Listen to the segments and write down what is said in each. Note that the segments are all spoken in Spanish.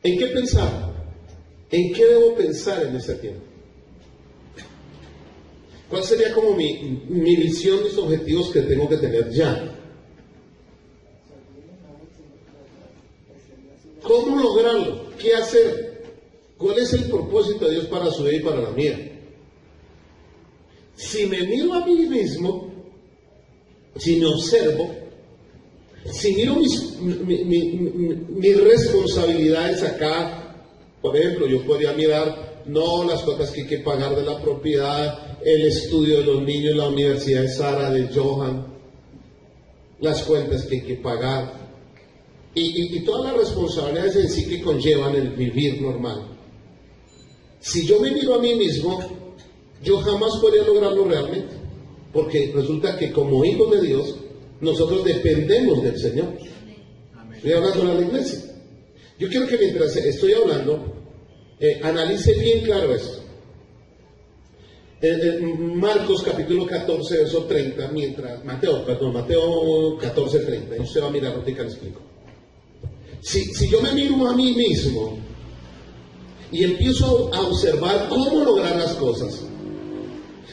¿En qué pensar? ¿En qué debo pensar en este tiempo? ¿Cuál sería como mi visión, mis objetivos que tengo que tener ya? ¿Cómo lograrlo? ¿Qué hacer? ¿Cuál es el propósito de Dios para su vida y para la mía? Si me miro a mí mismo, si me observo, si miro mis responsabilidades acá, por ejemplo, yo podría mirar, no las cuotas que hay que pagar de la propiedad, el estudio de los niños, la universidad de Sara, de Johan, las cuentas que hay que pagar, y todas las responsabilidades en sí que conllevan el vivir normal. Si yo me miro a mí mismo, yo jamás podría lograrlo realmente, porque resulta que como hijos de Dios, nosotros dependemos del Señor. Estoy hablando a la iglesia. Yo quiero que mientras estoy hablando, analice bien claro esto. Marcos capítulo 14, verso 30, Mateo 14, 30, y usted va a mirar, ahorita le explico. Si yo me miro a mí mismo y empiezo a observar cómo lograr las cosas,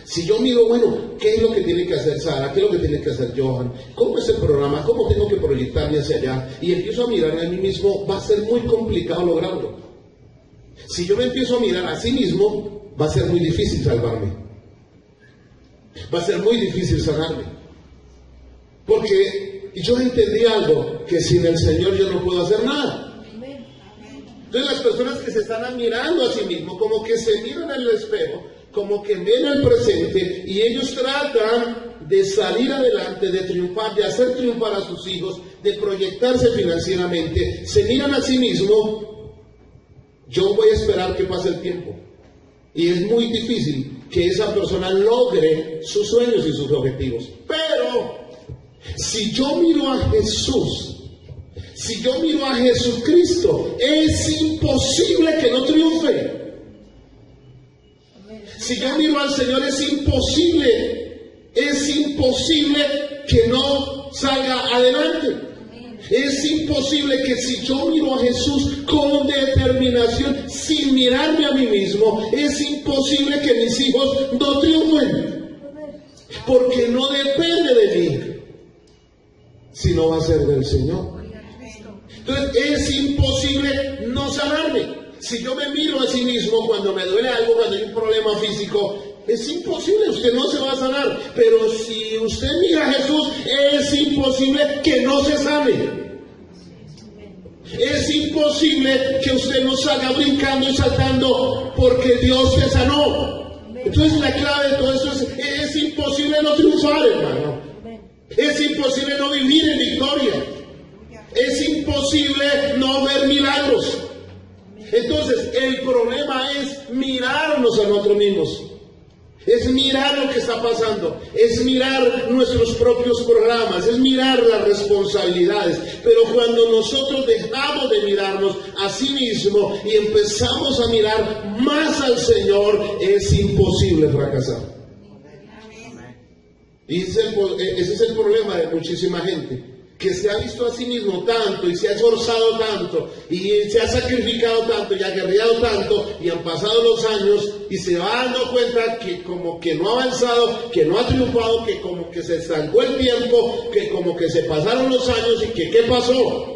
si yo miro, bueno, ¿qué es lo que tiene que hacer Sara? ¿Qué es lo que tiene que hacer Johan? ¿Cómo es el programa? ¿Cómo tengo que proyectarme hacia allá? Y empiezo a mirar a mí mismo, va a ser muy complicado lograrlo. Si yo me empiezo a mirar a sí mismo, va a ser muy difícil salvarme. Va a ser muy difícil sanarme. Porque yo entendí algo, que sin el Señor yo no puedo hacer nada. Entonces las personas que se están mirando a sí mismos, como que se miran en el espejo, como que ven el presente y ellos tratan de salir adelante, de triunfar, de hacer triunfar a sus hijos, de proyectarse financieramente, se miran a sí mismos. Yo voy a esperar que pase el tiempo y es muy difícil que esa persona logre sus sueños y sus objetivos. Pero si yo miro a Jesús, si yo miro a Jesucristo, es imposible que no triunfe. Si yo miro al Señor, es imposible que no salga adelante. Es imposible que si yo miro a Jesús con determinación, sin mirarme a mí mismo, es imposible que mis hijos no triunfen. Porque no depende de mí, sino va a ser del Señor. Entonces es imposible no sanarme. Si yo me miro a sí mismo cuando me duele algo, cuando hay un problema físico, es imposible, usted no se va a sanar. Pero si usted mira a Jesús, es imposible que no se sane. Es imposible que usted no salga brincando y saltando porque Dios te sanó. Entonces la clave de todo esto es imposible no triunfar, hermano. Es imposible no vivir en victoria. Es imposible no ver milagros. Entonces, el problema es mirarnos a nosotros mismos. Es mirar lo que está pasando. Es mirar nuestros propios programas. Es mirar las responsabilidades. Pero cuando nosotros dejamos de mirarnos a sí mismos y empezamos a mirar más al Señor, es imposible fracasar. Y ese es el problema de muchísima gente, que se ha visto a sí mismo tanto y se ha esforzado tanto y se ha sacrificado tanto y ha guerreado tanto y han pasado los años y se va dando cuenta que como que no ha avanzado, que no ha triunfado, que como que se estancó el tiempo, que como que se pasaron los años y que ¿qué pasó?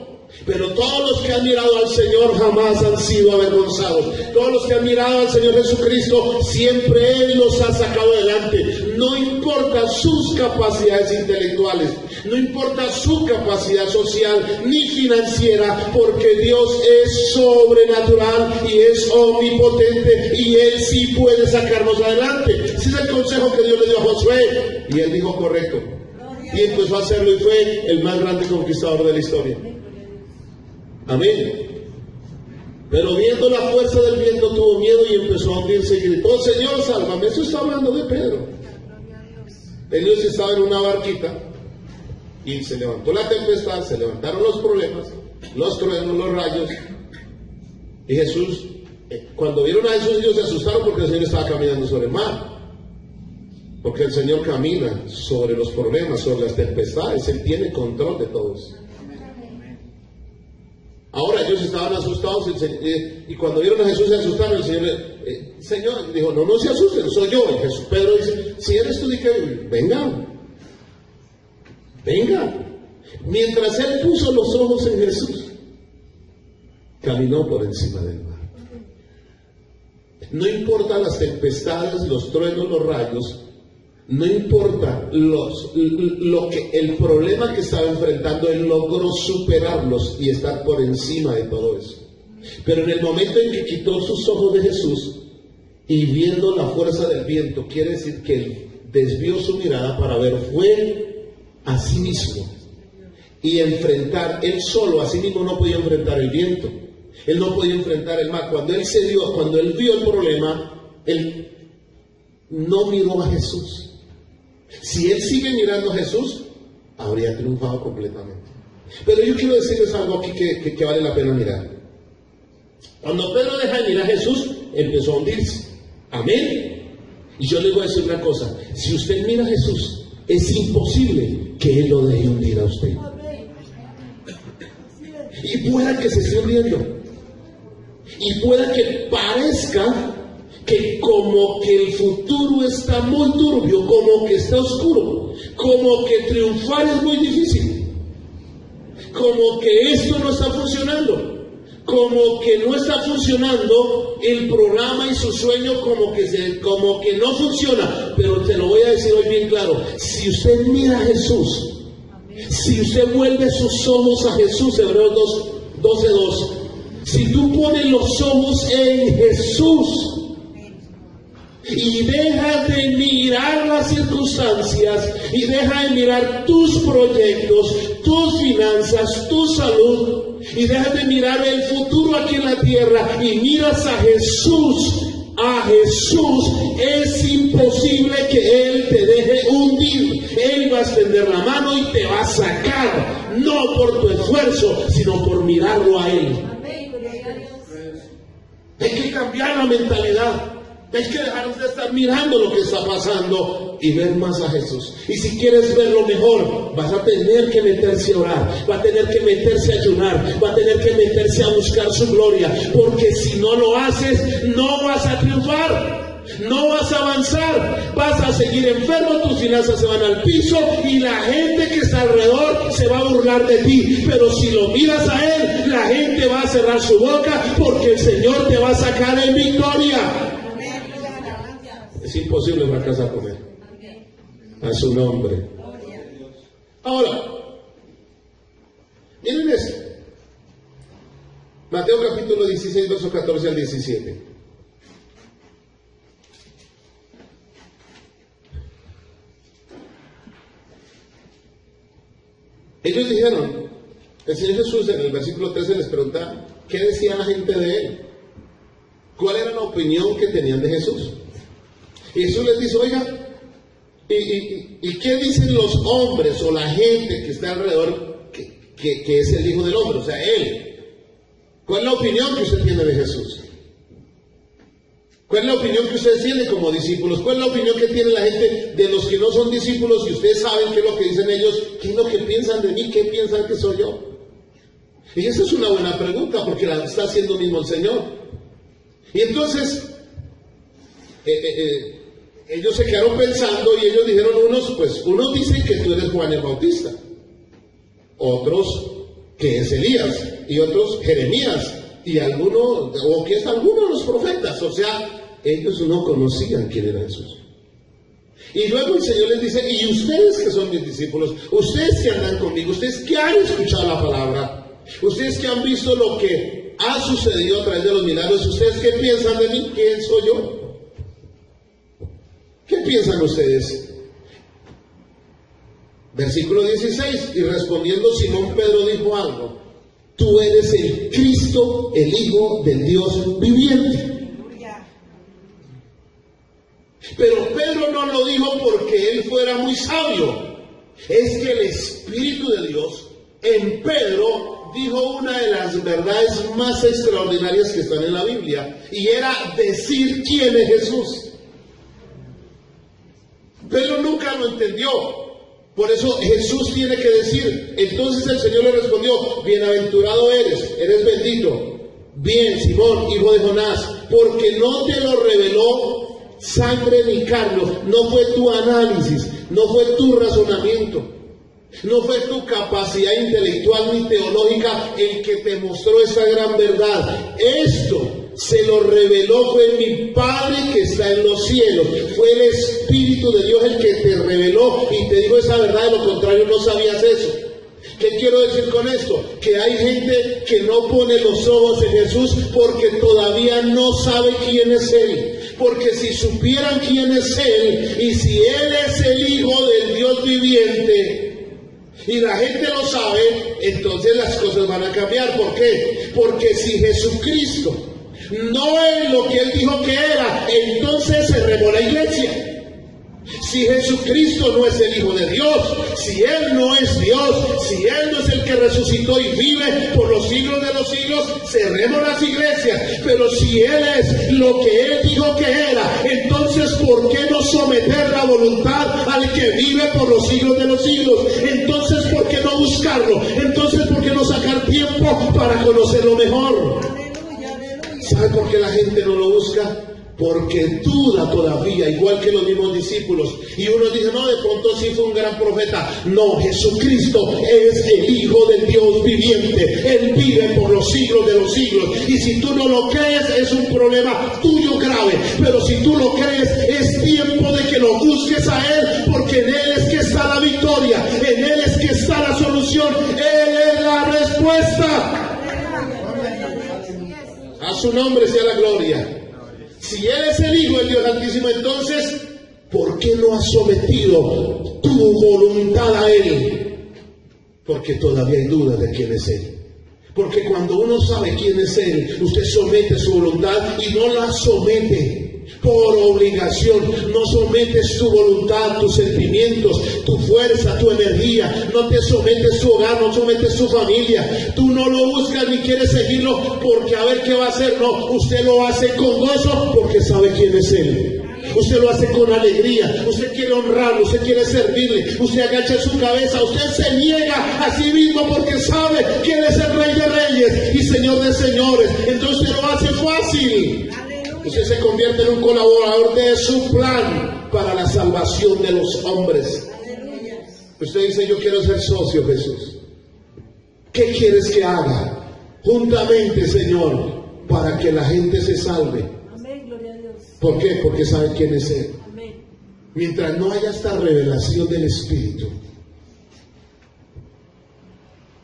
Pero todos los que han mirado al Señor jamás han sido avergonzados. Todos los que han mirado al Señor Jesucristo, siempre Él los ha sacado adelante. No importa sus capacidades intelectuales, no importa su capacidad social ni financiera, porque Dios es sobrenatural y es omnipotente y Él sí puede sacarnos adelante. Ese es el consejo que Dios le dio a Josué y él dijo correcto. Y empezó a hacerlo y fue el más grande conquistador de la historia. Amén. Pero viendo la fuerza del viento tuvo miedo y empezó a hundirse y gritó: Señor, sálvame. Eso está hablando de Pedro. Ellos estaban en una barquita y se levantó la tempestad, se levantaron los problemas, los truenos, los rayos. Y Jesús, cuando vieron a Jesús, ellos se asustaron porque el Señor estaba caminando sobre el mar. Porque el Señor camina sobre los problemas, sobre las tempestades. Él tiene control de todos. Ahora ellos estaban asustados y cuando vieron a Jesús se asustaron. El Señor dijo, no se asusten, soy yo. Y Jesús, Pedro dice, si eres tú, di que venga. Mientras él puso los ojos en Jesús, caminó por encima del mar. No importa las tempestades, los truenos, los rayos, no importa el problema que estaba enfrentando, él logró superarlos y estar por encima de todo eso. Pero en el momento en que quitó sus ojos de Jesús y viendo la fuerza del viento, quiere decir que él desvió su mirada para ver, fue a sí mismo y enfrentar, él solo a sí mismo no podía enfrentar el viento, él no podía enfrentar el mar. Cuando él vio el problema, él no miró a Jesús. Si él sigue mirando a Jesús, habría triunfado completamente. Pero yo quiero decirles algo aquí que vale la pena mirar. Cuando Pedro deja de mirar a Jesús, empezó a hundirse. Amén. Y yo les voy a decir una cosa: si usted mira a Jesús, es imposible que él lo deje hundir a usted. Y pueda que se esté hundiendo, y pueda que parezca que como que el futuro está muy turbio, como que está oscuro, como que triunfar es muy difícil, como que esto no está funcionando, como que no está funcionando el programa y su sueño, como que no funciona. Pero te lo voy a decir hoy bien claro: si usted mira a Jesús, si usted vuelve sus ojos a Jesús, Hebreos 12:2, si tú pones los ojos en Jesús y deja de mirar las circunstancias y deja de mirar tus proyectos, tus finanzas, tu salud, y deja de mirar el futuro aquí en la tierra y miras a Jesús, es imposible que Él te deje hundir. Él va a extender la mano y te va a sacar, no por tu esfuerzo, sino por mirarlo a Él. Hay que cambiar la mentalidad. Hay que dejar de estar mirando lo que está pasando y ver más a Jesús. Y si quieres verlo mejor, vas a tener que meterse a orar, va a tener que meterse a ayunar, va a tener que meterse a buscar su gloria, porque si no lo haces, no vas a triunfar, no vas a avanzar, vas a seguir enfermo, tus finanzas se van al piso y la gente que está alrededor se va a burlar de ti. Pero si lo miras a Él, la gente va a cerrar su boca, porque el Señor te va a sacar en victoria. Es imposible fracasar con Él. A su nombre. Ahora, miren esto. Mateo capítulo 16, versos 14 al 17. Ellos dijeron, el Señor Jesús en el versículo 13 les pregunta, ¿qué decía la gente de Él? ¿Cuál era la opinión que tenían de Jesús? Y Jesús les dice, oiga, ¿y qué dicen los hombres o la gente que está alrededor que es el Hijo del Hombre? O sea, Él. ¿Cuál es la opinión que usted tiene de Jesús? ¿Cuál es la opinión que ustedes tienen como discípulos? ¿Cuál es la opinión que tiene la gente de los que no son discípulos? Y ustedes saben qué es lo que dicen ellos, qué es lo que piensan de mí, qué piensan que soy yo. Y esa es una buena pregunta, porque la está haciendo mismo el Señor. Y entonces ellos se quedaron pensando y ellos dijeron, unos dicen que tú eres Juan el Bautista, otros que es Elías, y otros Jeremías, y algunos, o que es alguno de los profetas. O sea, ellos no conocían quién era Jesús. Y luego el Señor les dice, y ustedes que son mis discípulos, ustedes que andan conmigo, ustedes que han escuchado la palabra, ustedes que han visto lo que ha sucedido a través de los milagros, ¿ustedes qué piensan de mí? ¿Quién soy yo? ¿Qué piensan ustedes? Versículo 16, y respondiendo Simón Pedro dijo algo, tú eres el Cristo, el Hijo del Dios viviente. Pero Pedro no lo dijo porque él fuera muy sabio, es que el Espíritu de Dios en Pedro dijo una de las verdades más extraordinarias que están en la Biblia, y era decir quién es Jesús. Pedro nunca lo entendió, Por eso Jesús tiene que decir, entonces el Señor le respondió, bienaventurado eres bendito. Bien, Simón, hijo de Jonás, porque no te lo reveló sangre ni carne, no fue tu análisis, no fue tu razonamiento, no fue tu capacidad intelectual ni teológica el que te mostró esa gran verdad. Esto se lo reveló fue mi Padre que está en los cielos. Fue el Espíritu de Dios el que te reveló y te dijo esa verdad, de lo contrario no sabías eso. ¿Qué quiero decir con esto? Que hay gente que no pone los ojos en Jesús porque todavía no sabe quién es Él. Porque si supieran quién es Él y si Él es el Hijo del Dios viviente y la gente lo sabe, entonces las cosas van a cambiar. ¿Por qué? Porque si Jesucristo no es lo que Él dijo que era, entonces se remó la iglesia. Si Jesucristo no es el Hijo de Dios, si Él no es Dios, si Él no es el que resucitó y vive por los siglos de los siglos, cerremos las iglesias. Pero si Él es lo que Él dijo que era, entonces ¿por qué no someter la voluntad al que vive por los siglos de los siglos? Entonces ¿por qué no buscarlo? Entonces ¿por qué no sacar tiempo para conocerlo mejor? ¿Sabe por qué la gente no lo busca? Porque duda todavía, igual que los mismos discípulos. Y uno dice, no, de pronto sí fue un gran profeta. No, Jesucristo es el Hijo del Dios viviente. Él vive por los siglos de los siglos. Y si tú no lo crees, es un problema tuyo grave. Pero si tú lo crees, es tiempo de que lo busques a Él, porque en Él es que está la victoria. En Él es que está la solución. Él es la respuesta. A su nombre sea la gloria. Si Él es el Hijo del Dios Altísimo, entonces, ¿por qué no has sometido tu voluntad a Él? Porque todavía hay dudas de quién es Él. Porque cuando uno sabe quién es Él, usted somete su voluntad y no la somete por obligación. No sometes tu voluntad, tus sentimientos, tu fuerza, tu energía. No te sometes tu hogar, no sometes tu familia. Tú no lo buscas ni quieres seguirlo porque a ver qué va a hacer. No, usted lo hace con gozo porque sabe quién es Él. Usted lo hace con alegría, usted quiere honrarlo, usted quiere servirle, usted agacha su cabeza, usted se niega a sí mismo porque sabe que Él es el Rey de Reyes y Señor de Señores. Entonces usted lo hace fácil. Usted se convierte en un colaborador de su plan para la salvación de los hombres. Usted dice, yo quiero ser socio, Jesús. ¿Qué quieres que haga? Juntamente, Señor, para que la gente se salve. ¿Por qué? Porque sabe quién es Él. Mientras no haya esta revelación del Espíritu,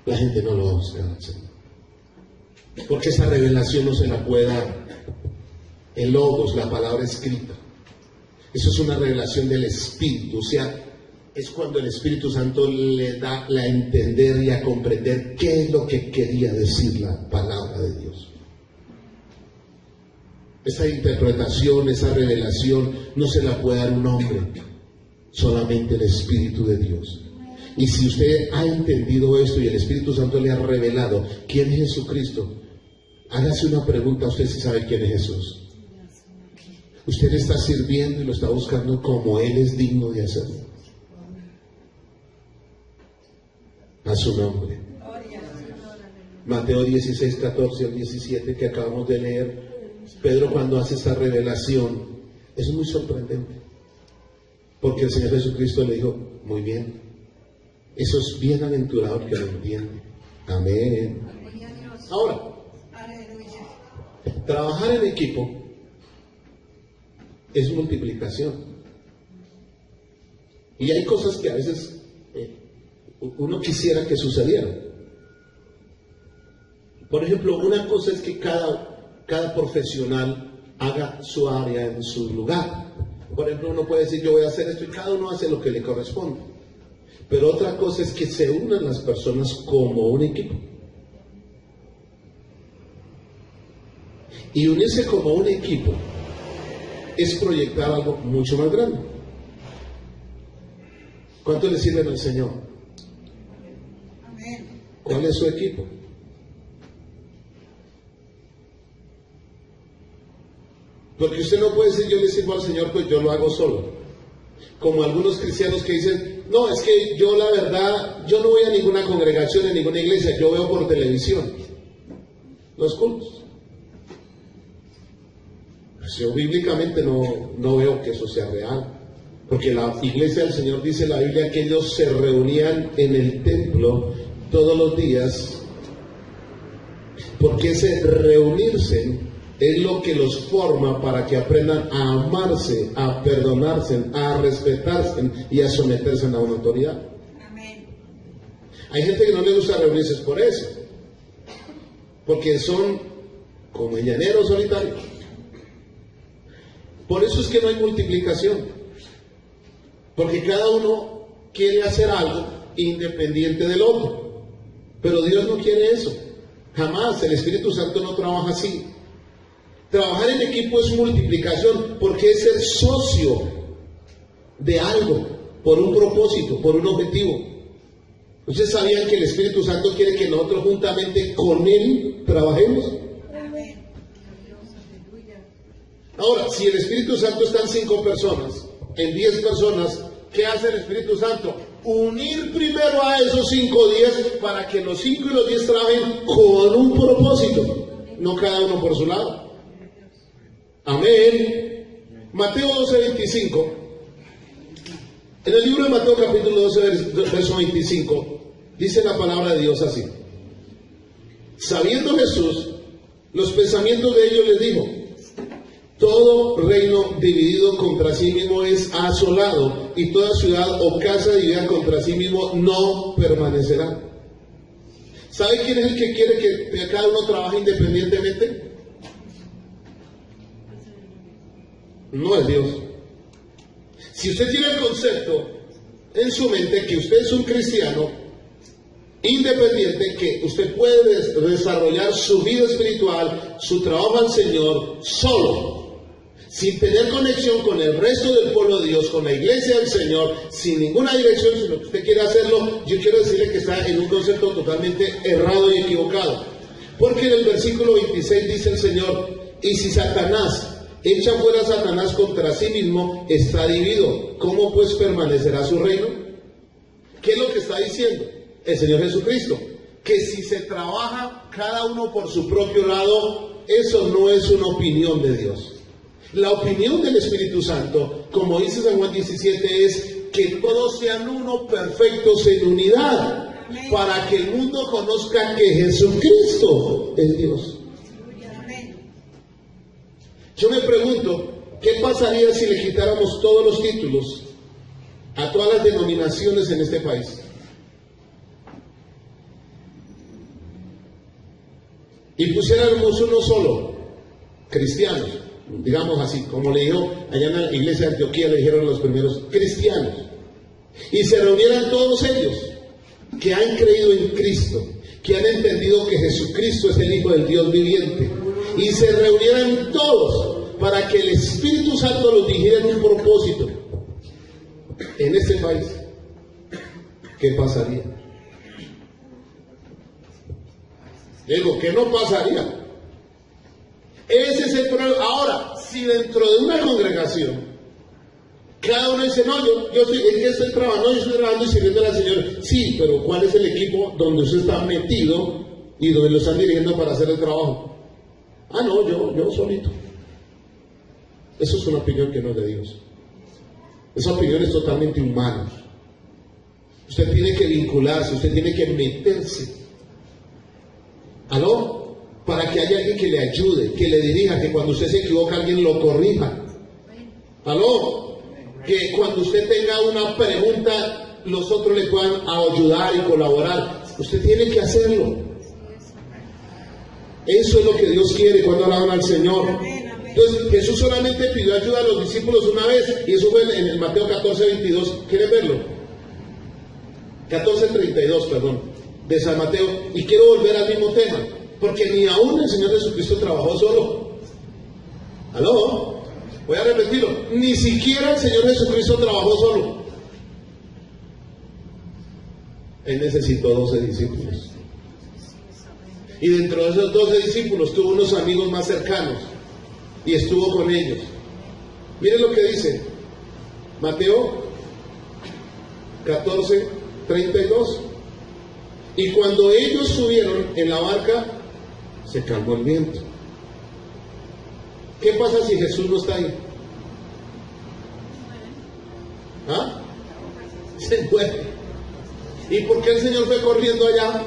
la gente no lo va a buscar, Señor. Porque esa revelación no se la puede dar el logos, la palabra escrita. Eso es una revelación del Espíritu. O sea, es cuando el Espíritu Santo le da a entender y a comprender qué es lo que quería decir la palabra de Dios. Esa interpretación, esa revelación no se la puede dar un hombre, solamente el Espíritu de Dios. Y si usted ha entendido esto y el Espíritu Santo le ha revelado quién es Jesucristo, hágase una pregunta a usted si sabe quién es Jesús. Usted le está sirviendo y lo está buscando como Él es digno de hacerlo. A su nombre. Mateo 16, 14 al 17 que acabamos de leer. Pedro, cuando hace esa revelación, es muy sorprendente, porque el Señor Jesucristo le dijo, muy bien, eso es bienaventurado el que lo entiende. Amén. Ahora, trabajar en equipo es multiplicación, y hay cosas que a veces uno quisiera que sucedieran. Por ejemplo, una cosa es que cada profesional haga su área en su lugar. Por ejemplo, uno puede decir, yo voy a hacer esto, y cada uno hace lo que le corresponde. Pero otra cosa es que se unan las personas como un equipo. Y unirse como un equipo es proyectar algo mucho más grande. ¿Cuánto le sirven al Señor? ¿Cuál es su equipo? Porque usted no puede decir, yo le sirvo al Señor, pues yo lo hago solo. Como algunos cristianos que dicen, no, es que yo la verdad, yo no voy a ninguna congregación, en ninguna iglesia, yo veo por televisión los cultos. Pues yo bíblicamente no veo que eso sea real. Porque la iglesia del Señor dice en la Biblia que ellos se reunían en el templo todos los días, porque ese reunirse es lo que los forma para que aprendan a amarse, a perdonarse, a respetarse y a someterse a una autoridad. Amén. Hay gente que no le gusta reunirse por eso, porque son como llaneros solitarios. Por eso es que no hay multiplicación. Porque cada uno quiere hacer algo independiente del otro. Pero Dios no quiere eso. Jamás. El Espíritu Santo no trabaja así. Trabajar en equipo es multiplicación, porque es ser socio de algo, por un propósito, por un objetivo. ¿Ustedes sabían que el Espíritu Santo quiere que nosotros juntamente con Él trabajemos? Ahora, si el Espíritu Santo está en 5 personas, en 10 personas, ¿qué hace el Espíritu Santo? Unir primero a esos 5 10 para que los 5 y los 10 trabajen con un propósito, no cada uno por su lado. Amén. Mateo 12:25. En el libro de Mateo capítulo 12, verso 25, dice la palabra de Dios así: sabiendo Jesús los pensamientos de ellos, les dijo: todo reino dividido contra sí mismo es asolado, y toda ciudad o casa dividida contra sí mismo no permanecerá. ¿Sabe quién es el que quiere que cada uno trabaje independientemente? No es Dios. Si usted tiene el concepto en su mente que usted es un cristiano independiente, que usted puede desarrollar su vida espiritual, su trabajo al Señor solo, sin tener conexión con el resto del pueblo de Dios, con la iglesia del Señor, sin ninguna dirección, sino que usted quiere hacerlo, yo quiero decirle que está en un concepto totalmente errado y equivocado. Porque en el versículo 26 dice el Señor: y si Satanás echa fuera a Satanás contra sí mismo, está dividido. ¿Cómo pues permanecerá su reino? ¿Qué es lo que está diciendo el Señor Jesucristo? Que si se trabaja cada uno por su propio lado, eso no es una opinión de Dios. La opinión del Espíritu Santo, como dice San Juan 17, es que todos sean uno, perfectos en unidad, para que el mundo conozca que Jesucristo es Dios. Yo me pregunto, ¿qué pasaría si le quitáramos todos los títulos a todas las denominaciones en este país? Y pusiéramos uno solo, cristianos, digamos así, como le dijo allá en la iglesia de Antioquía, le dijeron los primeros cristianos, y se reunieran todos ellos que han creído en Cristo, que han entendido que Jesucristo es el Hijo del Dios viviente, y se reunieran todos para que el Espíritu Santo los dirigiera en un propósito en este país. ¿Qué pasaría? Digo, ¿qué no pasaría? Ese es el problema. Ahora, si dentro de una congregación cada uno dice: no, yo estoy trabajando, yo estoy trabajando y sirviendo al Señor. Sí, pero ¿cuál es el equipo donde usted está metido y donde lo están dirigiendo para hacer el trabajo? Ah, no, yo solito. Eso es una opinión que no es de Dios. Esa opinión es totalmente humana. Usted tiene que vincularse, usted tiene que meterse. ¿Aló? Para que haya alguien que le ayude, que le dirija, que cuando usted se equivoca alguien lo corrija. ¿Aló? Que cuando usted tenga una pregunta los otros le puedan ayudar y colaborar. Usted tiene que hacerlo. Eso es lo que Dios quiere cuando alaban al Señor. Entonces Jesús solamente pidió ayuda a los discípulos una vez, y eso fue en el Mateo 14:22. ¿Quieren verlo? 14:32, perdón, de San Mateo. Y quiero volver al mismo tema, porque ni aún el Señor Jesucristo trabajó solo. ¿Aló? Voy a repetirlo. Ni siquiera el Señor Jesucristo trabajó solo. Él necesitó 12 discípulos. Y dentro de esos 12 discípulos tuvo unos amigos más cercanos y estuvo con ellos. Miren lo que dice Mateo 14:32. Y cuando ellos subieron en la barca, se calmó el viento. ¿Qué pasa si Jesús no está ahí? ¿Ah? Se muere. ¿Y por qué el Señor fue corriendo allá?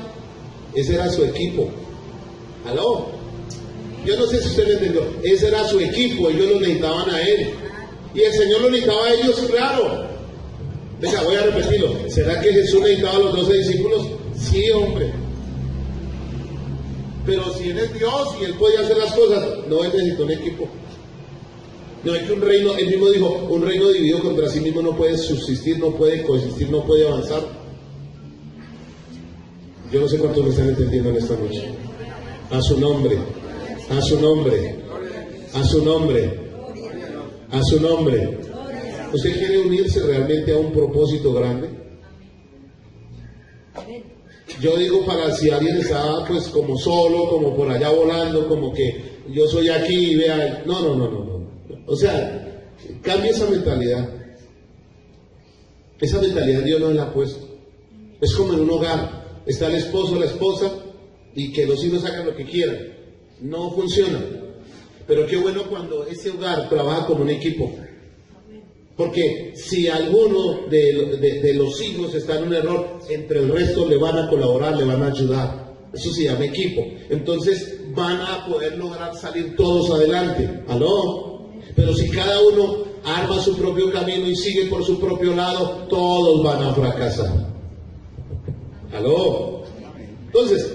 Ese era su equipo. ¿Aló? Yo no sé si usted me entendió. Ese era su equipo, ellos lo necesitaban a él. Y el Señor lo necesitaba a ellos, claro. Venga, voy a repetirlo. ¿Será que Jesús necesitaba a los 12 discípulos? Sí, hombre. Pero si Él es Dios y Él podía hacer las cosas, no, Él necesitó un equipo. No es que un reino, Él mismo dijo, un reino dividido contra sí mismo no puede subsistir, no puede coexistir, no puede avanzar. Yo no sé cuántos me están entendiendo en esta noche. A su nombre, a su nombre, a su nombre, a su nombre. ¿Usted quiere unirse realmente a un propósito grande? Yo digo, para si alguien está pues como solo, como por allá volando, como que yo soy aquí y vea, no. O sea, cambia esa mentalidad. Esa mentalidad Dios no la ha puesto. Es como en un hogar, está el esposo, la esposa, y que los hijos hagan lo que quieran. No funciona. Pero qué bueno cuando ese hogar trabaja como un equipo. Porque si alguno de los hijos está en un error, entre el resto le van a colaborar, le van a ayudar. Eso se llama equipo. Entonces van a poder lograr salir todos adelante. ¿Aló? Pero si cada uno arma su propio camino y sigue por su propio lado, todos van a fracasar. ¿Aló? Entonces,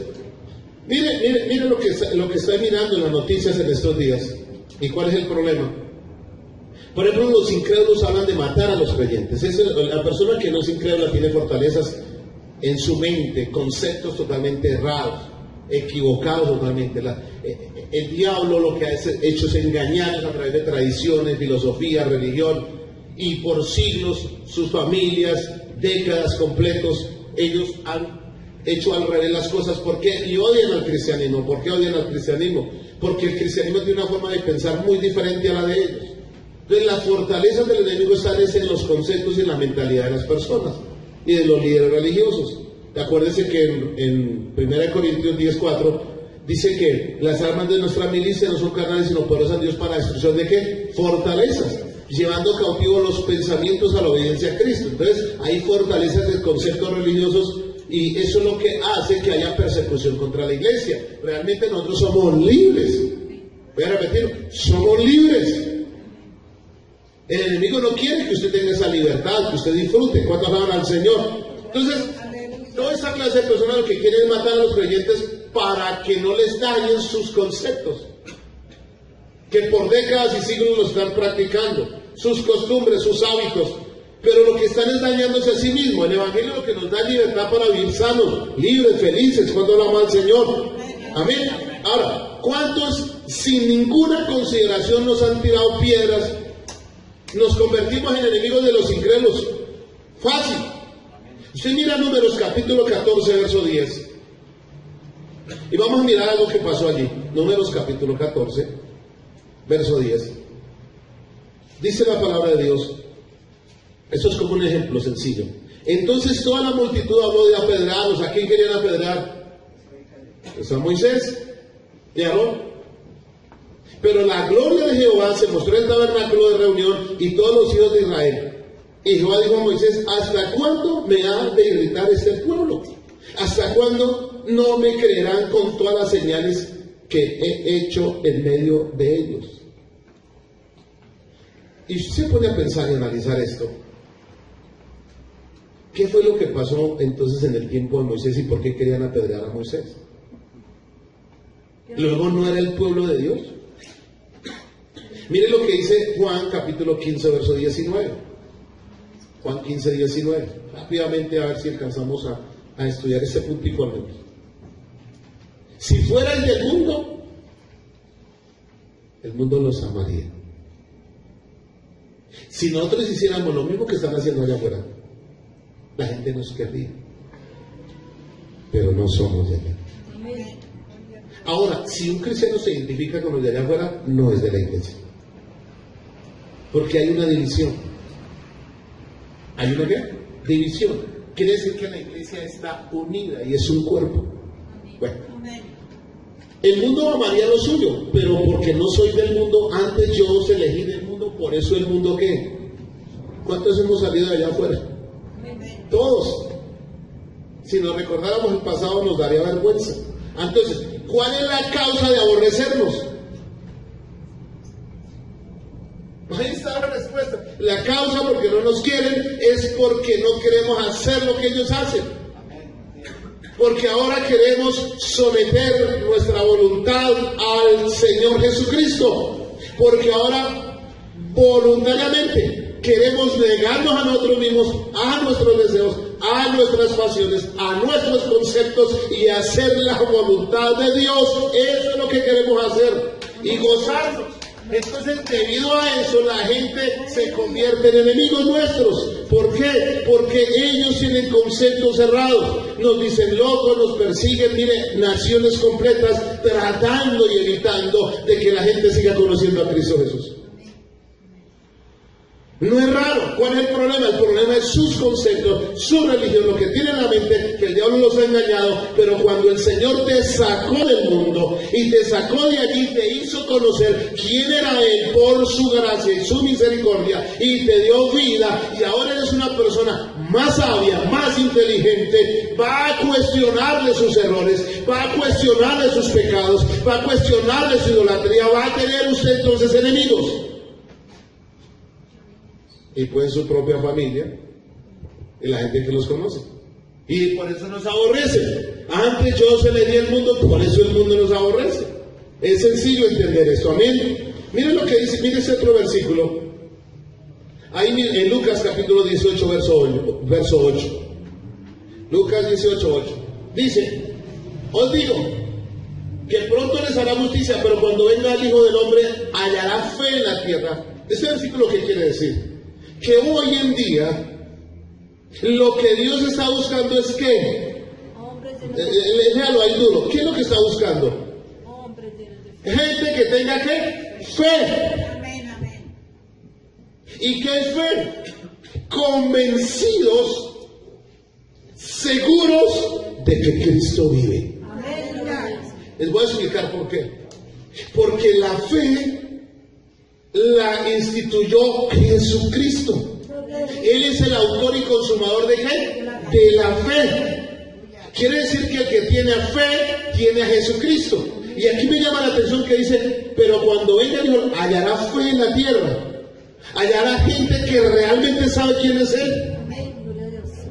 mire lo que estoy mirando en las noticias en estos días. ¿Y cuál es el problema? Por ejemplo, los incrédulos hablan de matar a los creyentes. La persona que no es incrédula tiene fortalezas en su mente, conceptos totalmente errados, equivocados totalmente. El diablo lo que ha hecho es engañar a través de tradiciones, filosofía, religión, y por siglos sus familias, décadas completos, ellos han hecho al revés las cosas. ¿Por qué? Y odian al cristianismo. ¿Por qué odian al cristianismo? Porque el cristianismo tiene una forma de pensar muy diferente a la de ellos. Entonces las fortalezas del enemigo están en los conceptos y en la mentalidad de las personas y de los líderes religiosos. Acuérdense que en 1 Corintios 10:4 dice que las armas de nuestra milicia no son carnales sino poderosas en Dios para destrucción de ¿qué? Fortalezas, llevando cautivos los pensamientos a la obediencia a Cristo. Entonces hay fortalezas de conceptos religiosos y eso es lo que hace que haya persecución contra la iglesia. Realmente nosotros somos libres. Voy a repetir, somos libres. El enemigo no quiere que usted tenga esa libertad, que usted disfrute. ¿Cuántos alaban al Señor? Entonces, toda esta clase de personas lo que quieren es matar a los creyentes para que no les dañen sus conceptos, que por décadas y siglos lo están practicando, sus costumbres, sus hábitos, pero lo que están es dañándose a sí mismo. El Evangelio es lo que nos da libertad para vivir sanos, libres, felices. ¿Cuántos alaban al Señor? Amén. Ahora, ¿cuántos sin ninguna consideración nos han tirado piedras? Nos convertimos en enemigos de los incrédulos. Fácil. Usted mira Números capítulo 14, verso 10. Y vamos a mirar algo que pasó allí. Números capítulo 14, verso 10. Dice la palabra de Dios. Esto es como un ejemplo sencillo. Entonces toda la multitud habló de apedrearlos. ¿A quién querían apedrear? Pues a Moisés y a Aarón. Pero la gloria de Jehová se mostró en el tabernáculo de reunión y todos los hijos de Israel. Y Jehová dijo a Moisés: ¿hasta cuándo me ha de irritar este pueblo? ¿Hasta cuándo no me creerán con todas las señales que he hecho en medio de ellos? Y usted se pone a pensar y analizar esto. ¿Qué fue lo que pasó entonces en el tiempo de Moisés y por qué querían apedrear a Moisés? Luego, ¿no era el pueblo de Dios? Mire lo que dice Juan capítulo 15, verso 19. Juan 15, 19. Rápidamente a ver si alcanzamos a estudiar este puntico al menos. Si fuera el del mundo, el mundo los amaría. Si nosotros hiciéramos lo mismo que están haciendo allá afuera, la gente nos querría. Pero no somos de allá. Ahora, si un cristiano se identifica con los de allá afuera, no es de la iglesia. Porque hay una división. Hay una ¿qué? División. Quiere decir que la iglesia está unida y es un cuerpo. Bueno, el mundo amaría lo suyo, pero porque no soy del mundo, antes yo os elegí del mundo, por eso el mundo ¿qué? ¿Cuántos hemos salido de allá afuera? Todos. Si nos recordáramos el pasado nos daría vergüenza. Entonces, ¿cuál es la causa de aborrecernos? Ahí está la respuesta. La causa porque no nos quieren es porque no queremos hacer lo que ellos hacen. Porque ahora queremos someter nuestra voluntad al Señor Jesucristo. Porque ahora voluntariamente queremos negarnos a nosotros mismos, a nuestros deseos, a nuestras pasiones, a nuestros conceptos y hacer la voluntad de Dios. Eso es lo que queremos hacer y gozarnos. Entonces, debido a eso, la gente se convierte en enemigos nuestros. ¿Por qué? Porque ellos tienen conceptos cerrados. Nos dicen locos, nos persiguen, mire, naciones completas tratando y evitando de que la gente siga conociendo a Cristo Jesús. No es raro. ¿Cuál es el problema? El problema es sus conceptos, su religión, lo que tiene en la mente, que el diablo los ha engañado. Pero cuando el Señor te sacó del mundo y te sacó de allí, te hizo conocer quién era Él por su gracia y su misericordia, y te dio vida, y ahora eres una persona más sabia, más inteligente, va a cuestionarle sus errores, va a cuestionarle sus pecados, va a cuestionarle su idolatría, va a tener usted entonces enemigos. Y pues su propia familia y la gente que los conoce. Y por eso nos aborrece. Antes yo se le di al mundo, por eso el mundo nos aborrece. Es sencillo entender esto, amén. Miren lo que dice, miren ese otro versículo. Ahí en Lucas capítulo 18, verso 8. Lucas 18, 8. Dice, os digo que pronto les hará justicia, pero cuando venga el Hijo del Hombre hallará fe en la tierra. Este versículo, ¿qué quiere decir? Que hoy en día lo que Dios está buscando es que léalo ahí duro. ¿Qué es lo que está buscando? Gente que tenga ¿qué? Fe. ¿Y qué es fe? Convencidos, seguros de que Cristo vive. Les voy a explicar por qué. Porque la fe la instituyó Jesucristo. Él es el autor y consumador de ¿qué? De la fe. Quiere decir que el que tiene fe tiene a Jesucristo. Y aquí me llama la atención que dice, pero cuando venga Dios hallará fe en la tierra. Hallará gente que realmente sabe quién es Él.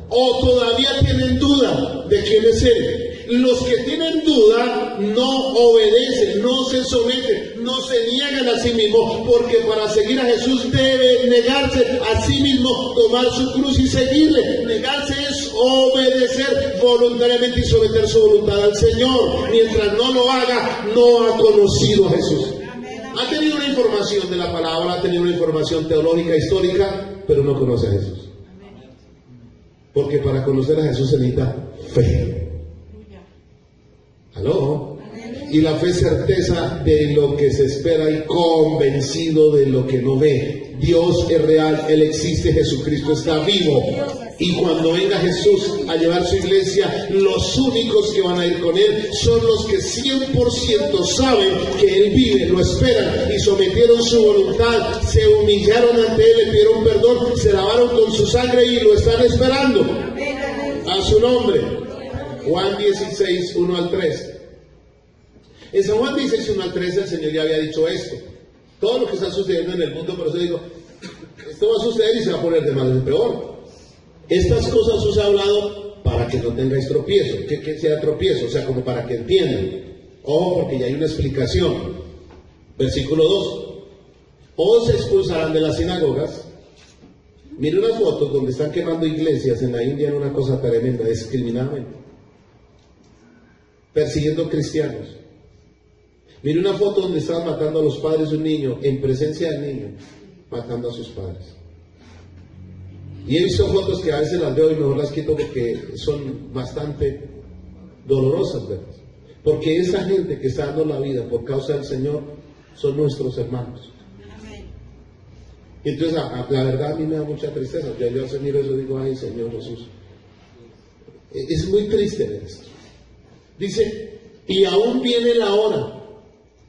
O todavía tienen duda de quién es Él. Los que tienen duda no obedecen, no se someten, no se niegan a sí mismos, porque para seguir a Jesús debe negarse a sí mismo, tomar su cruz y seguirle. Negarse es obedecer voluntariamente y someter su voluntad al Señor. Mientras no lo haga, no ha conocido a Jesús. Ha tenido una información de la palabra, ha tenido una información teológica, histórica, pero no conoce a Jesús. Porque para conocer a Jesús se necesita fe. ¿Aló? Y la fe es certeza de lo que se espera y convencido de lo que no ve. Dios es real, Él existe, Jesucristo está vivo. Y cuando venga Jesús a llevar su iglesia, los únicos que van a ir con Él son los que 100% saben que Él vive, lo esperan y sometieron su voluntad, se humillaron ante Él, le pidieron perdón, se lavaron con su sangre y lo están esperando. A su nombre. Juan 16, 1 al 3. En San Juan 16, 1 al 3 el Señor ya había dicho esto. Todo lo que está sucediendo en el mundo, por eso digo, esto va a suceder y se va a poner de mal en peor. Estas cosas os he hablado para que no tengáis tropiezo. ¿Qué sea tropiezo? O sea, como para que entiendan. Ojo, porque ya hay una explicación. Versículo 2. Os expulsarán de las sinagogas. Mire unas fotos donde están quemando iglesias en la India, en una cosa tremenda, discriminadamente. Persiguiendo cristianos. Mire una foto donde están matando a los padres de un niño, en presencia del niño, matando a sus padres. Y he visto fotos que a veces las veo y mejor las quito porque son bastante dolorosas, ¿verdad? Porque esa gente que está dando la vida por causa del Señor son nuestros hermanos. Entonces, la verdad a mí me da mucha tristeza. Yo se miro eso y digo, ay Señor Jesús. Es muy triste ver esto. Dice, y aún viene la hora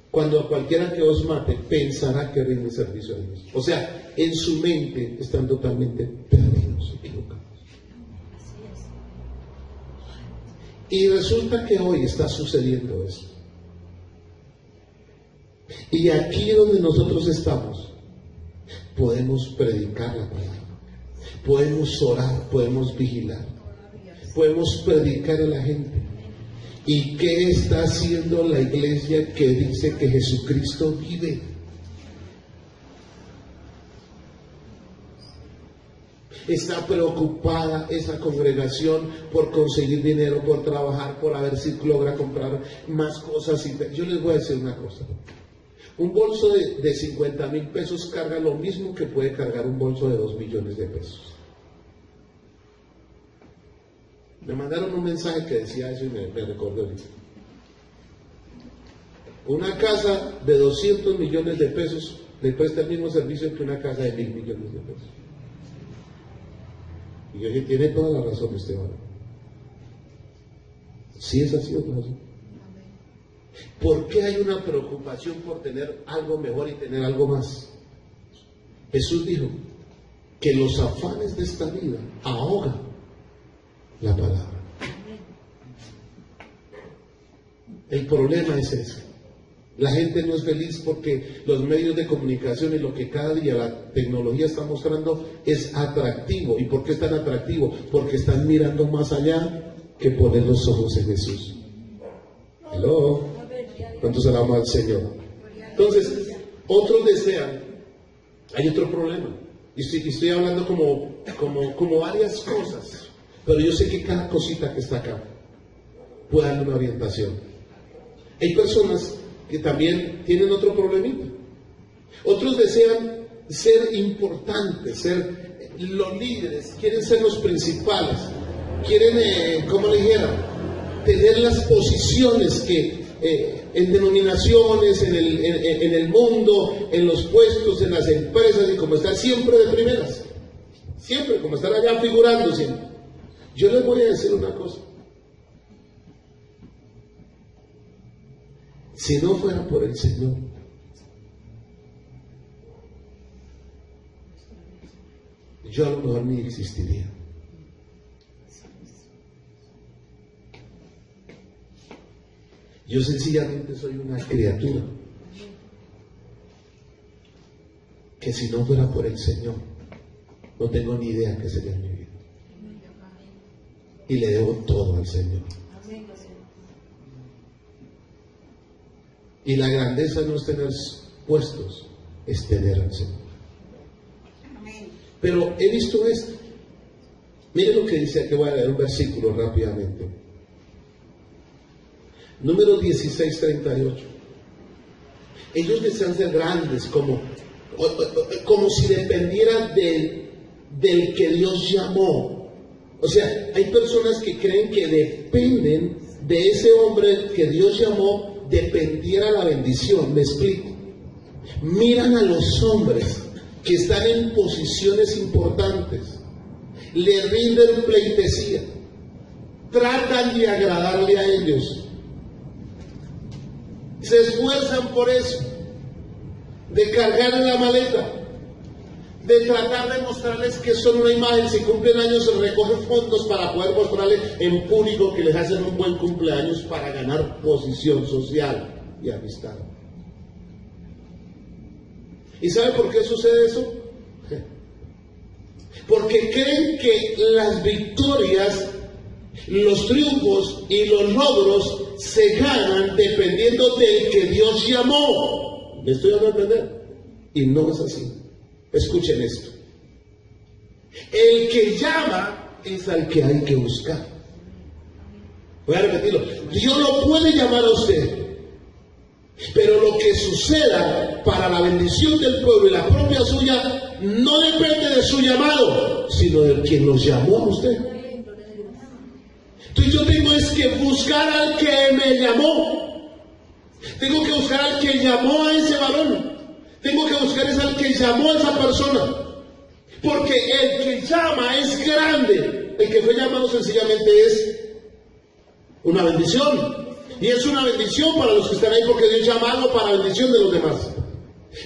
cuando a cualquiera que os mate pensará que rinde servicio a Dios. O sea, en su mente están totalmente perdidos, equivocados. Y resulta que hoy está sucediendo eso. Y aquí donde nosotros estamos, podemos predicar la palabra, podemos orar, podemos vigilar, podemos predicar a la gente. ¿Y qué está haciendo la iglesia que dice que Jesucristo vive? Está preocupada esa congregación por conseguir dinero, por trabajar, por a ver si logra comprar más cosas. Yo les voy a decir una cosa. Un bolso de 50,000 pesos carga lo mismo que puede cargar un bolso de 2 millones de pesos. Me mandaron un mensaje que decía eso y me recordé ahorita. Una casa de 200 millones de pesos le presta el mismo servicio que una casa de 1.000 millones de pesos. Y yo dije, tiene toda la razón este varón. Sí es así, ¿o no? ¿Por qué hay una preocupación por tener algo mejor y tener algo más? Jesús dijo que los afanes de esta vida ahogan la palabra. El problema es ese. La gente no es feliz porque los medios de comunicación y lo que cada día la tecnología está mostrando es atractivo. ¿Y por qué es tan atractivo? Porque están mirando más allá que poner los ojos en Jesús. Hello. ¿Cuántos alabamos al Señor? Entonces, otros desean, hay otro problema. Y estoy hablando como varias cosas, pero yo sé que cada cosita que está acá puede darle una orientación. Hay personas que también tienen otro problemita. Otros desean ser importantes, ser los líderes, quieren ser los principales, quieren, como le dijera, tener las posiciones que en denominaciones, en el mundo, en los puestos, en las empresas, y como estar siempre de primeras, siempre, como estar allá figurando siempre. Yo les voy a decir una cosa. Si no fuera por el Señor, yo a lo mejor ni existiría. Yo sencillamente soy una criatura que si no fuera por el Señor, no tengo ni idea qué sería mi vida. Y le debo todo al Señor. Y la grandeza no es tener puestos, es tener al Señor. Pero he visto esto. Miren lo que dice, aquí voy a leer un versículo rápidamente. Número 16:38. Ellos desean ser grandes, como si dependieran del que Dios llamó. O sea, hay personas que creen que dependen de ese hombre que Dios llamó, dependiera la bendición. Me explico. Miran a los hombres que están en posiciones importantes, le rinden pleitesía, tratan de agradarle a ellos, se esfuerzan por eso, de cargar en la maleta, de tratar de mostrarles que son una imagen. Si cumplen años, se recogen fondos para poder mostrarles en público que les hacen un buen cumpleaños para ganar posición social y amistad. ¿Y sabe por qué sucede eso? Porque creen que las victorias, los triunfos y los logros se ganan dependiendo del que Dios llamó. ¿Me estoy dando a entender? Y no es así. Escuchen esto. El que llama es al que hay que buscar. Voy a repetirlo. Dios lo puede llamar a usted, pero lo que suceda para la bendición del pueblo y la propia suya no depende de su llamado, sino de quien los llamó a usted. Entonces yo tengo es que buscar al que me llamó. Tengo que buscar al que llamó a ese varón. Tengo que buscar es al que llamó a esa persona. Porque el que llama es grande. El que fue llamado sencillamente es una bendición. Y es una bendición para los que están ahí, porque Dios llama algo para bendición de los demás.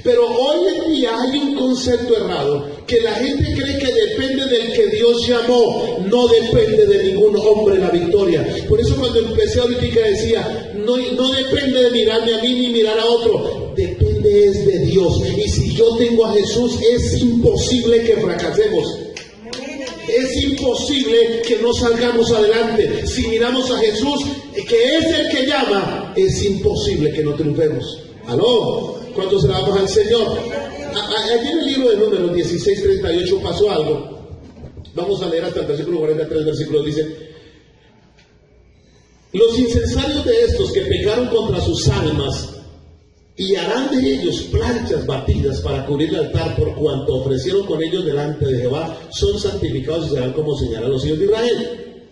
Pero hoy en día hay un concepto errado, que la gente cree que depende del que Dios llamó, no depende de ningún hombre la victoria. Por eso cuando empecé ahorita decía, no depende de mirarme a mí ni mirar a otro, depende es de Dios. Y si yo tengo a Jesús, es imposible que fracasemos. Es imposible que no salgamos adelante. Si miramos a Jesús, que es el que llama, es imposible que no triunfemos. ¿Aló? ¿Cuántos alabamos al Señor? Allí en el libro de Números 16:38 pasó algo. Vamos a leer hasta el versículo 43, versículo dice: los incensarios de estos que pecaron contra sus almas, y harán de ellos planchas batidas para cubrir el altar, por cuanto ofrecieron con ellos delante de Jehová, son santificados y serán como señal a los hijos de Israel.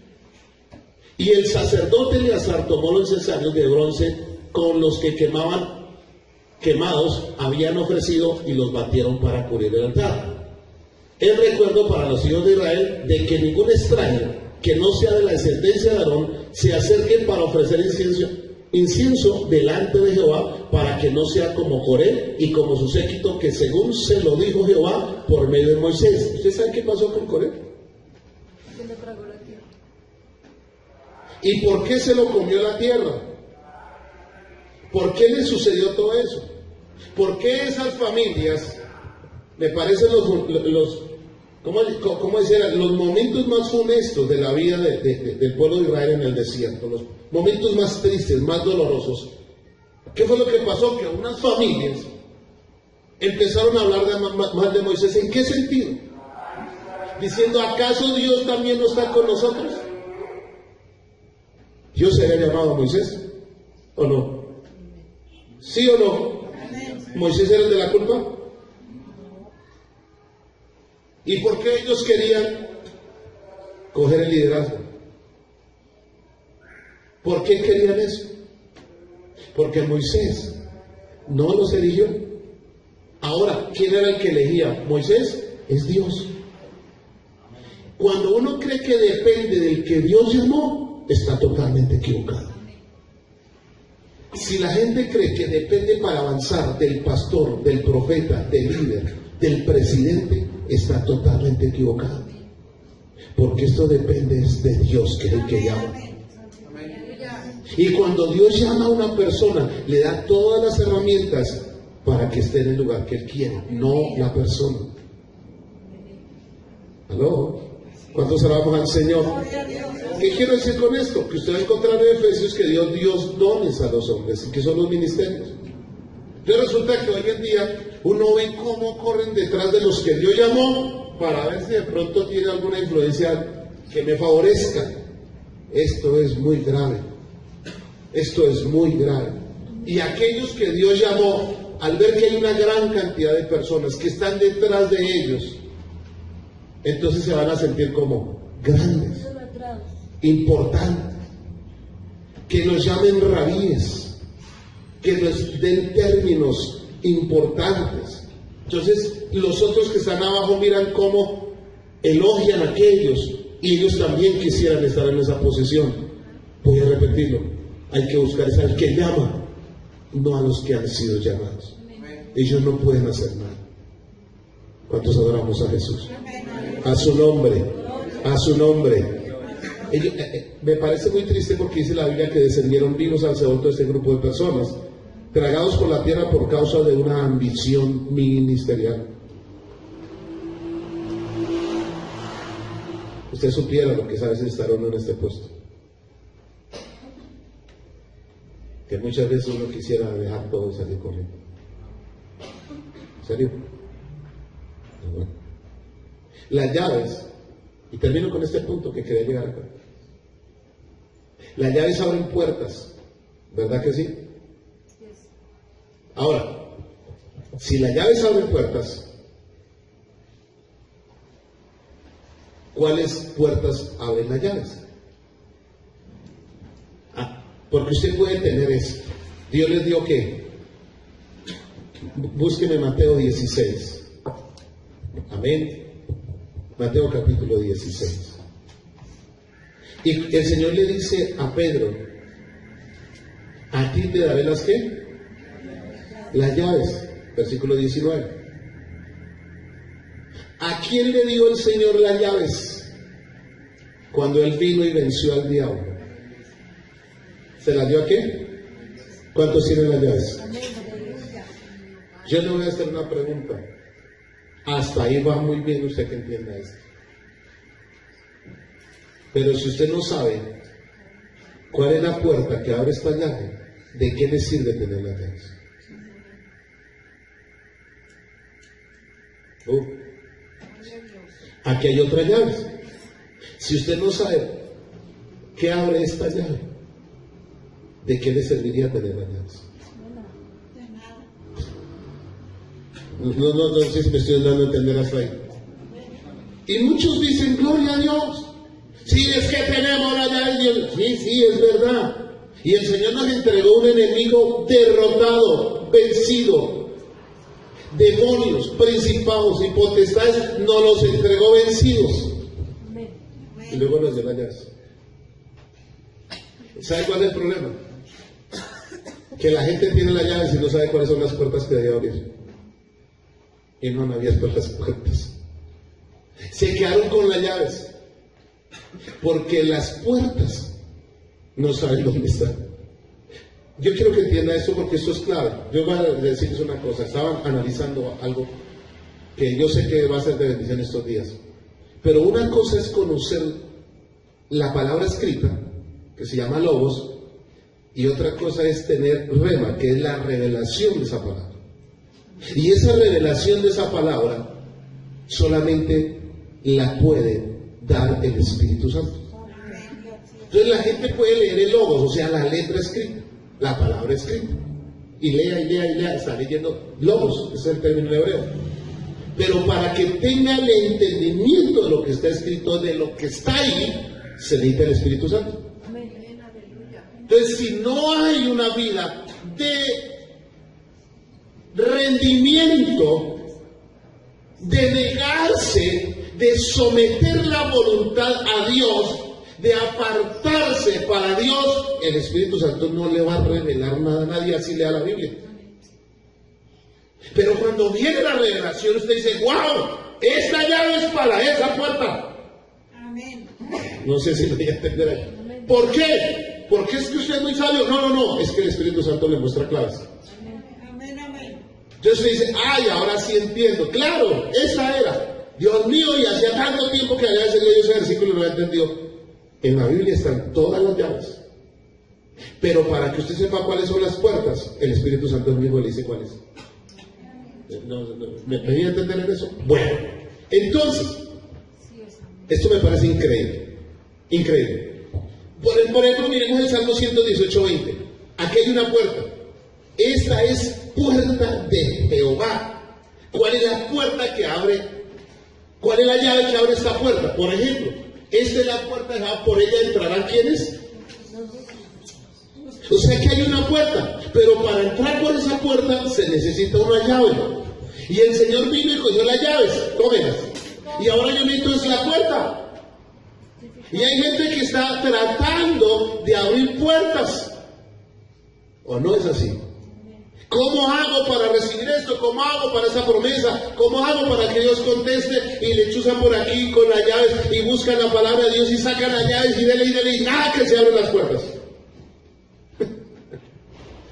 Y el sacerdote Eleazar tomó los incensarios de bronce con los que quemados habían ofrecido, y los batieron para cubrir el altar. El recuerdo para los hijos de Israel de que ningún extraño que no sea de la descendencia de Aarón se acerque para ofrecer incienso delante de Jehová, para que no sea como Coré y como su séquito, que según se lo dijo Jehová por medio de Moisés. ¿Usted sabe qué pasó con Coré? Se le tragó la tierra. ¿Y por qué se lo comió la tierra? ¿Por qué le sucedió todo eso? ¿Por qué esas familias, me parecen ¿cómo decir? Los momentos más funestos de la vida del pueblo de Israel en el desierto, los momentos más tristes, más dolorosos? ¿Qué fue lo que pasó? Que unas familias empezaron a hablar más de Moisés. ¿En qué sentido? Diciendo, ¿acaso Dios también no está con nosotros? ¿Dios se había llamado a Moisés o no? ¿Sí o no? ¿Moisés era el de la culpa? ¿Y por qué ellos querían coger el liderazgo? ¿Por qué querían eso? Porque Moisés no los eligió. Ahora, ¿quién era el que elegía? Moisés es Dios. Cuando uno cree que depende del que Dios llamó, está totalmente equivocado. Si la gente cree que depende para avanzar del pastor, del profeta, del líder, del presidente, está totalmente equivocado. Porque esto depende de Dios, que es el que llama. Y cuando Dios llama a una persona, le da todas las herramientas para que esté en el lugar que Él quiere, no la persona. ¿Aló? ¿Cuántos alabamos al Señor? ¿Qué quiero decir con esto? Que usted va a encontrar en Efesios que Dios dio dones a los hombres, y que son los ministerios. Entonces resulta que hoy en día uno ve cómo corren detrás de los que Dios llamó, para ver si de pronto tiene alguna influencia que me favorezca. Esto es muy grave. Esto es muy grave. Y aquellos que Dios llamó, al ver que hay una gran cantidad de personas que están detrás de ellos, entonces se van a sentir como grandes, importantes, que nos llamen rabíes, que nos den términos importantes. Entonces los otros que están abajo miran cómo elogian a aquellos, y ellos también quisieran estar en esa posición. Voy a repetirlo: hay que buscar es al que llama, no a los que han sido llamados. Ellos no pueden hacer nada. ¿Cuántos adoramos a Jesús? A su nombre, a su nombre. Me parece muy triste porque dice la Biblia que descendieron vivos al sepulcro de este grupo de personas, tragados por la tierra por causa de una ambición ministerial. Usted supiera lo que es a veces estar uno en este puesto, que muchas veces uno quisiera dejar todo y salir corriendo. ¿En serio? Bueno. Las llaves, y termino con este punto que quería llegar acá. Las llaves abren puertas, ¿verdad que sí? Ahora, si las llaves abren puertas, ¿cuáles puertas abren las llaves? Porque usted puede tener esto. Dios les dio ¿qué? Búsqueme Mateo 16. Amén. Mateo capítulo 16. Y el Señor le dice a Pedro: a ti te daré las ¿qué? Las llaves. Versículo 19. ¿A quién le dio el Señor las llaves cuando Él vino y venció al diablo? ¿Se las dio a quién? ¿Cuántos tienen las llaves? Yo le voy a hacer una pregunta. Hasta ahí va muy bien usted que entienda esto. Pero si usted no sabe cuál es la puerta que abre esta llave, ¿de qué le sirve tener las llaves? Aquí hay otras llaves. Si usted no sabe qué abre esta llave, ¿de qué le serviría tener las llaves? No sé si me estoy dando a entender hasta ahí. Y muchos dicen: gloria a Dios. Sí, es que tenemos la llave de Dios. Sí, es verdad. Y el Señor nos entregó un enemigo derrotado, vencido. Demonios, principados y potestades nos los entregó vencidos. Y luego nos dio las llaves. ¿Sabe cuál es el problema? Que la gente tiene las llaves y no sabe cuáles son las puertas que debe abrir. Y no había las puertas. Se quedaron con las llaves porque las puertas no saben dónde están. Yo quiero que entienda esto porque esto es clave. Yo voy a decirles una cosa. Estaban analizando algo que yo sé que va a ser de bendición estos días. Pero una cosa es conocer la palabra escrita, que se llama logos, y otra cosa es tener rema, que es la revelación de esa palabra. Y esa revelación de esa palabra solamente la puede dar el Espíritu Santo. Entonces la gente puede leer el logos, o sea, la letra escrita, la palabra escrita, y lea, está leyendo logos, ese es el término hebreo. Pero para que tenga el entendimiento de lo que está escrito, de lo que está ahí, se necesita el Espíritu Santo. Entonces, si no hay una vida de rendimiento, de negarse, de someter la voluntad a Dios, de apartarse para Dios, el Espíritu Santo no le va a revelar nada a nadie, así lea la Biblia. Pero cuando viene la revelación, usted dice: wow, esta llave es para esa puerta. Amén. No sé si lo voy a entender ahí. ¿Por qué? ¿Porque es que usted es muy sabio? No, es que el Espíritu Santo le muestra claves. Amén. Entonces usted dice: ay, ahora sí entiendo. Claro, esa era. Dios mío, y hacía tanto tiempo que había leído ese versículo y no lo había entendido. En la Biblia están todas las llaves. Pero para que usted sepa cuáles son las puertas, el Espíritu Santo mismo le dice cuáles. ¿Me voy a entender en eso? Bueno, entonces, esto me parece increíble. Por ejemplo, miremos el Salmo 118:20. Aquí hay una puerta. Esta es puerta de Jehová. ¿Cuál es la puerta que abre? ¿Cuál es la llave que abre esta puerta? Por ejemplo, esta es la puerta de Jehová, por ella entrarán ¿quiénes? O sea que hay una puerta, pero para entrar por esa puerta se necesita una llave. Y el Señor vino y cogió las llaves, tómelas. Y ahora yo necesito es la puerta. Y hay gente que está tratando de abrir puertas. ¿O no es así? ¿Cómo hago para recibir esto? ¿Cómo hago para esa promesa? ¿Cómo hago para que Dios conteste? Y le chuzan por aquí con las llaves y buscan la palabra de Dios y sacan las llaves y dele y nada que se abren las puertas.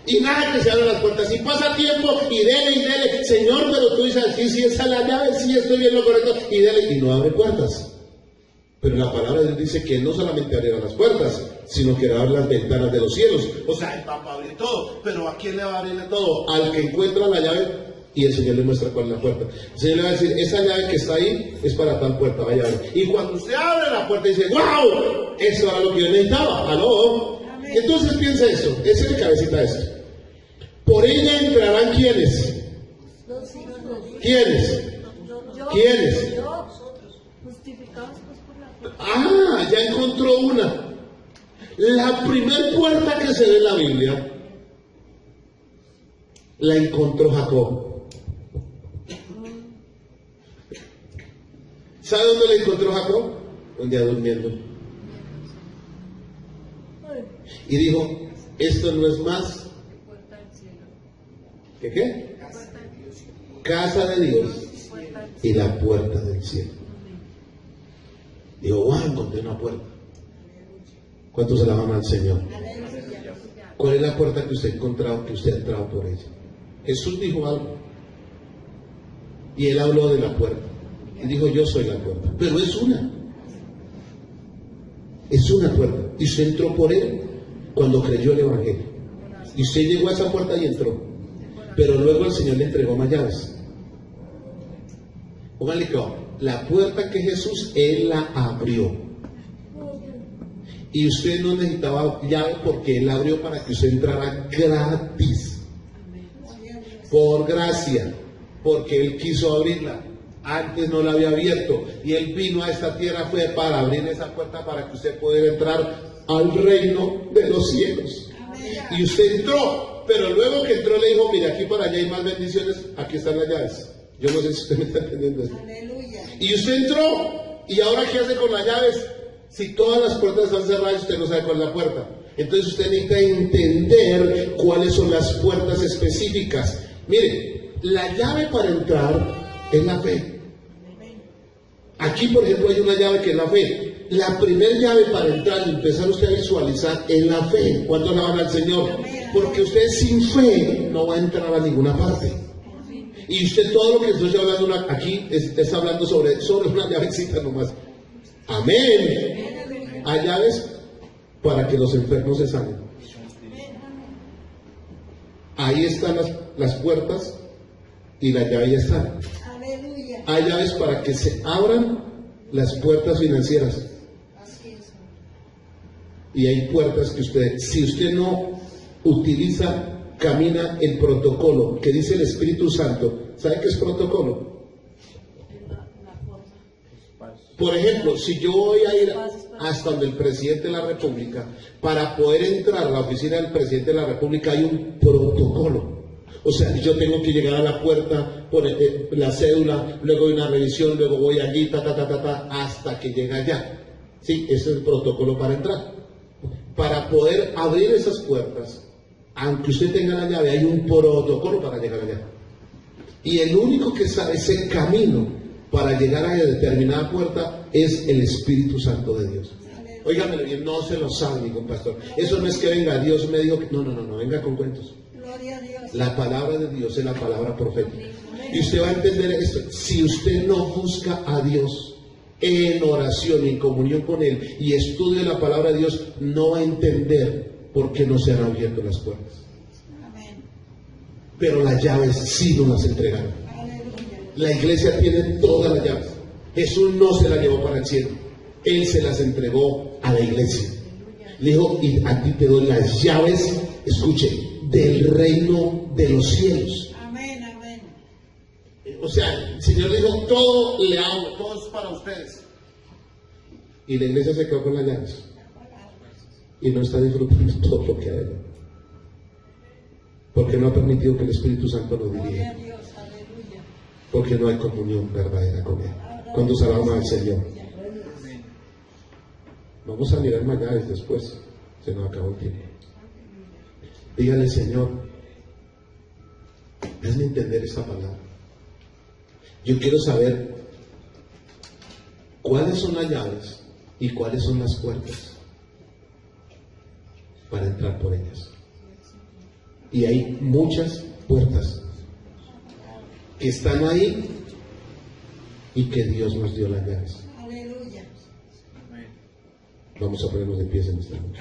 Y nada que se abren las puertas. Y pasa tiempo y dele, Señor, pero tú dices: sí, esa es la llave, sí, estoy bien lo correcto. Y dele, y no abre puertas. Pero la palabra de Dios dice que no solamente abrirá las puertas, sino que va a abrir las ventanas de los cielos. O sea, Él va a abrir todo. Pero ¿a quién le va a abrir todo? Al que encuentra la llave y el Señor le muestra cuál es la puerta. El Señor le va a decir: esa llave que está ahí es para tal puerta, vaya a ver. Y cuando usted abre la puerta y dice: ¡wow! Eso era lo que yo necesitaba. ¿Aló? Entonces piensa esto, esa es mi cabecita esto. Por ella entrarán ¿quiénes? ¿Quiénes? ¿Quiénes? Ah, ya encontró una. La primer puerta que se ve en la Biblia la encontró Jacob. ¿Sabe dónde le encontró Jacob? Un día durmiendo. Y dijo, esto no es más Puerta del cielo. que ¿qué? Puerta del cielo. Casa de Dios Puerta del y la puerta del cielo. Digo, wow, encontré una puerta. ¿Cuántos se la van al Señor? ¿Cuál es la puerta que usted ha encontrado, que usted ha entrado por ella? Jesús dijo algo. Y él habló de la puerta. Y dijo, yo soy la puerta. Pero es una. Es una puerta. Y usted entró por él cuando creyó el Evangelio. Y usted llegó a esa puerta y entró. Pero luego el Señor le entregó más llaves. Póngale cuidado. La puerta que Jesús, Él la abrió. Y usted no necesitaba llave porque Él la abrió para que usted entrara gratis. Por gracia. Porque Él quiso abrirla. Antes no la había abierto. Y Él vino a esta tierra fue para abrir esa puerta para que usted pudiera entrar al reino de los cielos. Y usted entró. Pero luego que entró le dijo, mira, aquí para allá hay más bendiciones. Aquí están las llaves. Yo no sé si usted me está entendiendo eso. Y usted entró. ¿Y ahora qué hace con las llaves? Si todas las puertas están cerradas, usted no sabe cuál es la puerta. Entonces usted necesita entender cuáles son las puertas específicas. Mire, la llave para entrar es la fe. Aquí, por ejemplo, hay una llave que es la fe. La primera llave para entrar y empezar usted a visualizar es la fe. ¿Cuánto alaban al Señor? Porque usted sin fe no va a entrar a ninguna parte. Y usted todo lo que estoy hablando aquí está hablando sobre una llavecita nomás. Amén. Hay llaves para que los enfermos se sanen. Ahí están las puertas y la llave ya está. Hay llaves para que se abran las puertas financieras. Y hay puertas que usted, si usted no utiliza, camina el protocolo que dice el Espíritu Santo. ¿Sabe qué es protocolo? Por ejemplo, si yo voy a ir hasta donde el presidente de la República, para poder entrar a la oficina del presidente de la República hay un protocolo. O sea, yo tengo que llegar a la puerta, poner la cédula, luego hay una revisión, luego voy allí, hasta que llega allá. Sí, ese es el protocolo para entrar. Para poder abrir esas puertas, aunque usted tenga la llave, hay un protocolo para llegar allá. Y el único que sabe ese camino para llegar a determinada puerta es el Espíritu Santo de Dios. Óigamelo bien, no se lo sabe ningún pastor. Eso no es que venga Dios me dijo que... No, venga con cuentos. La palabra de Dios es la palabra profética. Y usted va a entender esto. Si usted no busca a Dios en oración, en comunión con Él, y estudia la palabra de Dios, no va a entender por qué no se han abierto las puertas. Pero las llaves sí nos las entregaron. La iglesia tiene todas las llaves. Jesús no se las llevó para el cielo. Él se las entregó a la iglesia. Le dijo, y a ti te doy las llaves, escuche, del reino de los cielos. Amén, amén. O sea, el Señor dijo, todo le hago, todo es para ustedes. Y la iglesia se quedó con las llaves. Y no está disfrutando todo lo que hay. Porque no ha permitido que el Espíritu Santo lo dirija. Porque no hay comunión verdadera con Él. Cuando se alaba al Señor. Vamos a mirar más llaves después. Se nos acabó el tiempo. Dígale, Señor, hazme entender esta palabra. Yo quiero saber cuáles son las llaves y cuáles son las puertas para entrar por ellas. Y hay muchas puertas que están ahí y que Dios nos dio las llaves. Aleluya. Vamos a ponernos de pies en esta noche.